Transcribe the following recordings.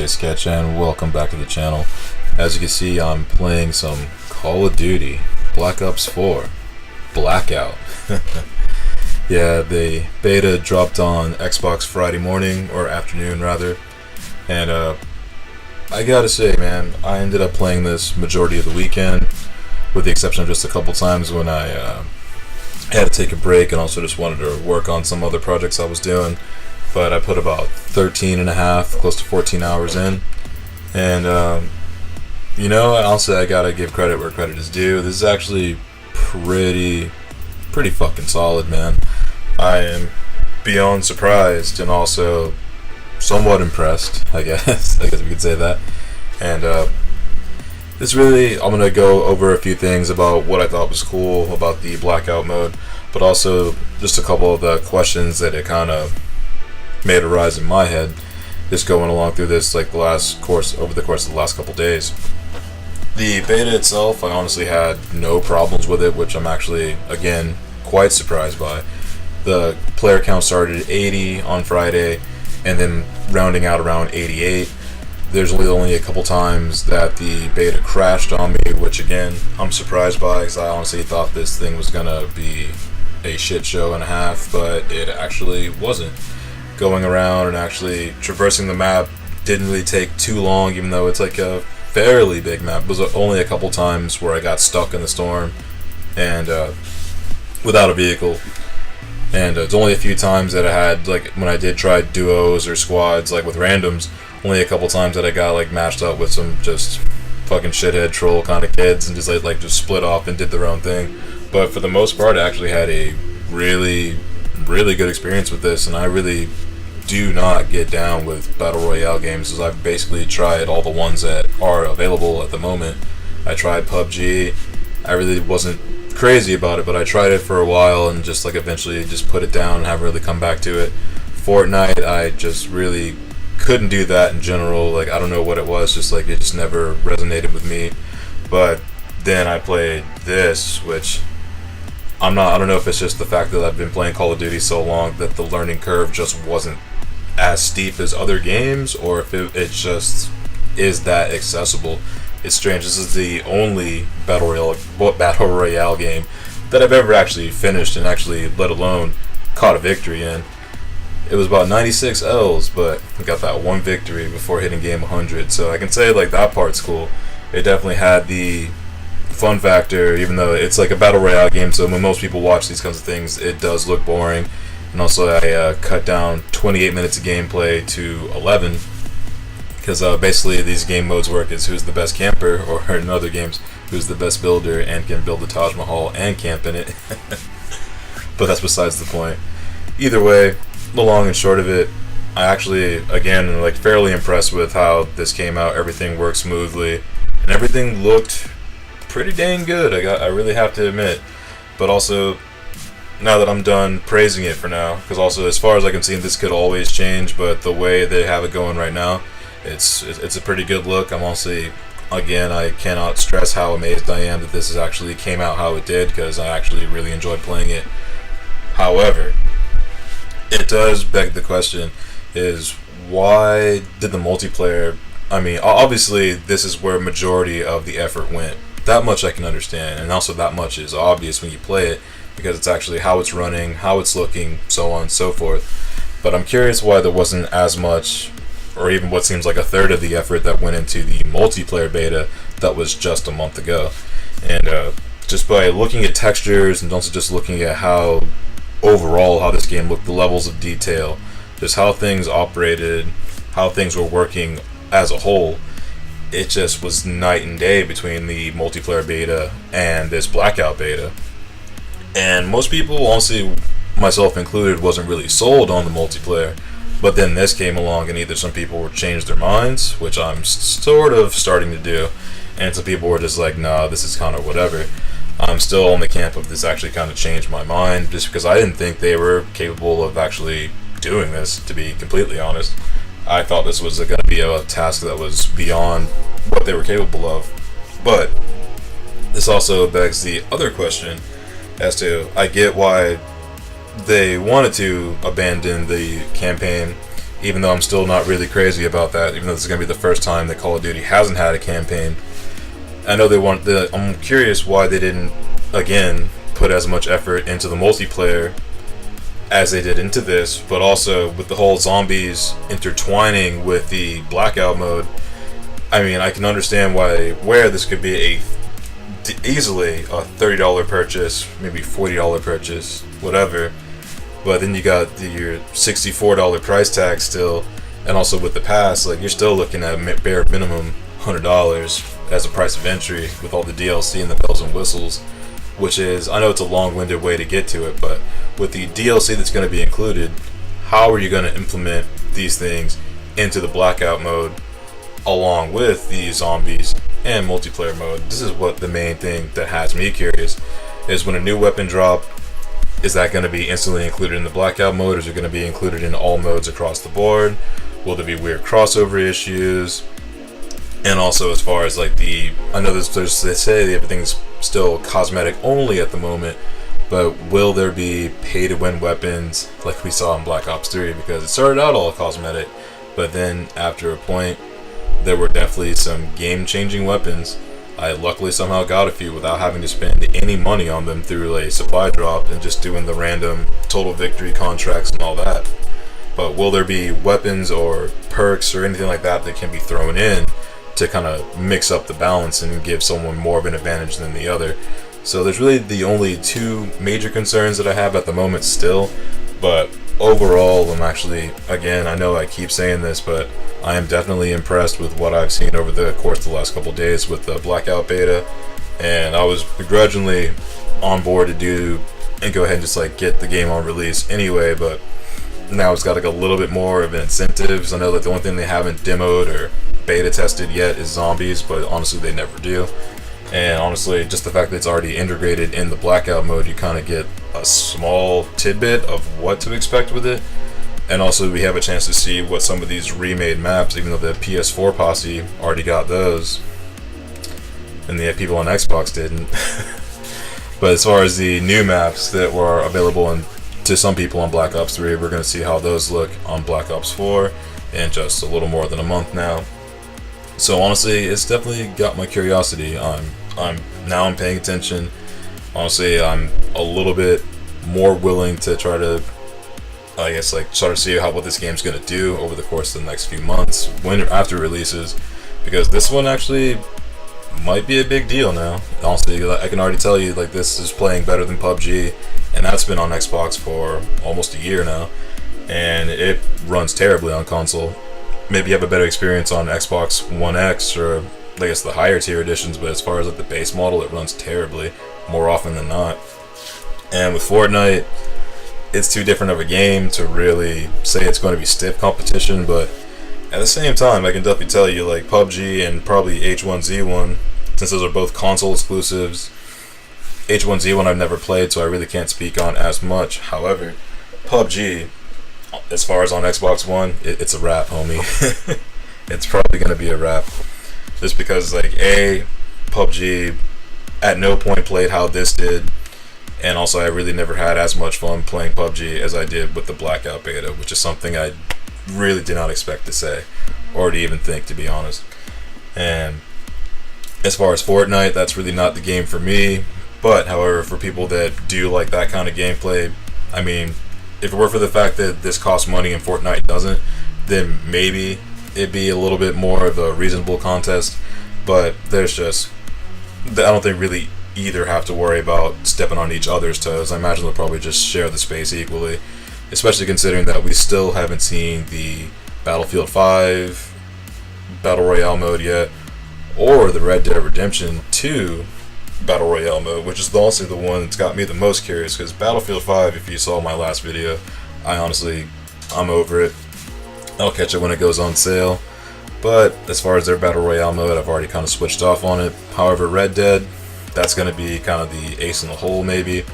Sketch, and welcome back to the channel. As you can see, I'm playing some Call of Duty Black Ops 4 Blackout. Yeah, the beta dropped on Xbox Friday morning, or afternoon rather, and I gotta say, man, I ended up playing this majority of the weekend, with the exception of just a couple times when I had to take a break and also just wanted to work on some other projects I was doing. But I put about 13 and a half, close to 14 hours in, and honestly, I gotta give credit where credit is due. This is actually pretty fucking solid, man. I am beyond surprised and also somewhat impressed, I guess we could say that. And I'm gonna go over a few things about what I thought was cool about the Blackout mode, but also just a couple of the questions that it kind of made arise in my head, just going along through this over the course of the last couple days. The beta itself, I honestly had no problems with it, which I'm actually, again, quite surprised by. The player count started at 80 on Friday, and then rounding out around 88. There's only a couple times that the beta crashed on me, which again, I'm surprised by, because I honestly thought this thing was gonna be a shit show and a half, but it actually wasn't. Going around and actually traversing the map didn't really take too long, even though it's like a fairly big map. It was only a couple times where I got stuck in the storm and without a vehicle, and it's only a few times that I had, like when I did try duos or squads like with randoms, only a couple times that I got like matched up with some just fucking shithead troll kind of kids and just split off and did their own thing. But for the most part, I actually had a really good experience with this, and I really do not get down with battle royale games, as I've basically tried all the ones that are available at the moment. I tried PUBG. I really wasn't crazy about it, but I tried it for a while and just like eventually just put it down and haven't really come back to it. Fortnite, I just really couldn't do that in general. Like, I don't know what it was, just like it just never resonated with me. But then I played this, which I don't know if it's just the fact that I've been playing Call of Duty so long that the learning curve just wasn't as steep as other games, or if it just is that accessible. It's strange. This is the only battle royale game that I've ever actually finished and actually, let alone, caught a victory in. It was about 96 L's, but I got that one victory before hitting game 100, so I can say like that part's cool. It definitely had the fun factor, even though it's like a battle royale game, so when most people watch these kinds of things, it does look boring. And also I cut down 28 minutes of gameplay to 11, because basically these game modes work as who's the best camper, or in other games, who's the best builder and can build the Taj Mahal and camp in it. But that's besides the point. Either way, the long and short of it, I actually, again, like fairly impressed with how this came out. Everything worked smoothly, and everything looked pretty dang good, I really have to admit. But also, now that I'm done praising it for now, because also as far as I can see, this could always change, but the way they have it going right now, it's a pretty good look. I'm honestly, again, I cannot stress how amazed I am that this is actually came out how it did, because I actually really enjoyed playing it. However, it does beg the question, is why did the multiplayer, I mean, obviously this is where majority of the effort went. That much I can understand, and also that much is obvious when you play it, because it's actually how it's running, how it's looking, so on and so forth. But I'm curious why there wasn't as much, or even what seems like a third of the effort that went into the multiplayer beta that was just a month ago. And just by looking at textures, and also just looking at how overall how this game looked, the levels of detail, just how things operated, how things were working as a whole, it just was night and day between the multiplayer beta and this Blackout beta. And most people, honestly, myself included, wasn't really sold on the multiplayer. But then this came along, and either some people changed their minds, which I'm sort of starting to do, and some people were just like, nah, this is kind of whatever. I'm still on the camp of this actually kind of changed my mind, just because I didn't think they were capable of actually doing this, to be completely honest. I thought this was going to be a task that was beyond what they were capable of. But this also begs the other question as to, I get why they wanted to abandon the campaign even though I'm still not really crazy about that, even though this is going to be the first time that Call of Duty hasn't had a campaign. I know I'm curious why they didn't, again, put as much effort into the multiplayer as they did into this, but also with the whole zombies intertwining with the Blackout mode. I mean, I can understand where this could be easily a $30 purchase, maybe $40 purchase, whatever. But then you got your $64 price tag still, and also with the pass, like, you're still looking at bare minimum $100 as a price of entry with all the DLC and the bells and whistles. Which is, I know it's a long-winded way to get to it, but with the DLC that's going to be included, how are you going to implement these things into the Blackout mode along with the zombies and multiplayer mode? This is what the main thing that has me curious is, when a new weapon drop, is that going to be instantly included in the Blackout mode, or is it going to be included in all modes across the board? Will there be weird crossover issues? And also, as far as like I know they say everything's still cosmetic only at the moment, but will there be pay to win weapons like we saw in Black Ops 3? Because it started out all cosmetic, but then after a point, there were definitely some game-changing weapons. I luckily somehow got a few without having to spend any money on them through a supply drop and just doing the random total victory contracts and all that. But will there be weapons or perks or anything like that that can be thrown in to kind of mix up the balance and give someone more of an advantage than the other? So there's really the only two major concerns that I have at the moment still. But overall, I'm actually, again, I know I keep saying this, but I am definitely impressed with what I've seen over the course of the last couple of days with the Blackout beta. And I was begrudgingly on board to do and go ahead and just like get the game on release anyway, but now it's got like a little bit more of an incentives. I know that the only thing they haven't demoed or beta tested yet is zombies, but honestly they never do. And honestly, just the fact that it's already integrated in the Blackout mode, you kind of get a small tidbit of what to expect with it. And also we have a chance to see what some of these remade maps, even though the PS4 posse already got those and the people on Xbox didn't. But as far as the new maps that were available to some people on Black Ops 3, we're going to see how those look on Black Ops 4 in just a little more than a month now. So honestly, it's definitely got my curiosity. I'm paying attention. Honestly, I'm a little bit more willing to try to, I guess, like start to see what this game's gonna do over the course of the next few months, after releases, because this one actually might be a big deal now. Honestly, I can already tell you, like, this is playing better than PUBG, and that's been on Xbox for almost a year now, and it runs terribly on console. Maybe you have a better experience on Xbox One X or I guess the higher tier editions, but as far as like the base model, it runs terribly more often than not. And with Fortnite, it's too different of a game to really say it's going to be stiff competition, but at the same time, I can definitely tell you, like, PUBG and probably H1Z1, since those are both console exclusives. H1Z1 I've never played, so I really can't speak on as much. However, PUBG, as far as on Xbox One, it's a wrap, homie. It's probably going to be a wrap. Just because, like, PUBG at no point played how this did, and also I really never had as much fun playing PUBG as I did with the Blackout beta, which is something I really did not expect to say, or to even think, to be honest. And as far as Fortnite, that's really not the game for me. But, however, for people that do like that kind of gameplay, I mean, if it were for the fact that this costs money and Fortnite doesn't, then maybe it'd be a little bit more of a reasonable contest. But there's just, I don't think really either have to worry about stepping on each other's toes. I imagine they'll probably just share the space equally, especially considering that we still haven't seen the Battlefield 5 Battle Royale mode yet, or the Red Dead Redemption 2 Battle Royale mode, which is honestly the one that's got me the most curious, because Battlefield 5, if you saw my last video, I'm over it. I'll catch it when it goes on sale. But as far as their Battle Royale mode, I've already kind of switched off on it. However, Red Dead, that's going to be kind of the ace in the hole maybe.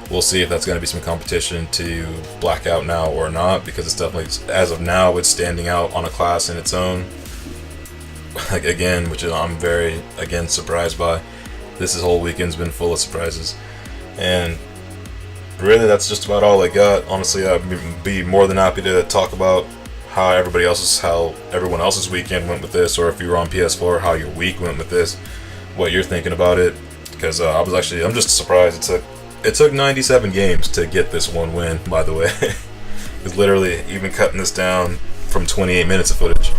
We'll see if that's going to be some competition to Blackout now or not, because it's definitely, as of now, it's standing out on a class in its own. Like, again, which I'm very, again, surprised by. This whole weekend's been full of surprises. And really, that's just about all I got. Honestly, I'd be more than happy to talk about how everyone else's weekend went with this, or if you were on PS4, how your week went with this, what you're thinking about it. Because I'm just surprised it took 97 games to get this one win. By the way, it's literally even cutting this down from 28 minutes of footage.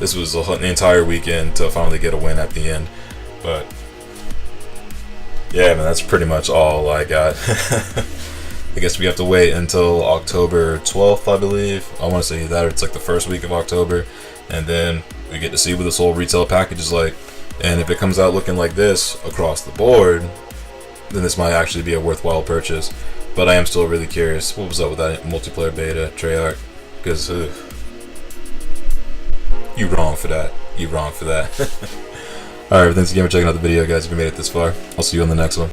This was the entire weekend to finally get a win at the end. But yeah, man, that's pretty much all I got. I guess we have to wait until October 12th, I believe. I want to say that, or it's like the first week of October, and then we get to see what this whole retail package is like. And if it comes out looking like this across the board, then this might actually be a worthwhile purchase. But I am still really curious. What was up with that multiplayer beta, Treyarch? Because you wrong for that. You wrong for that. Alright, thanks again for checking out the video, guys. If you made it this far, I'll see you on the next one.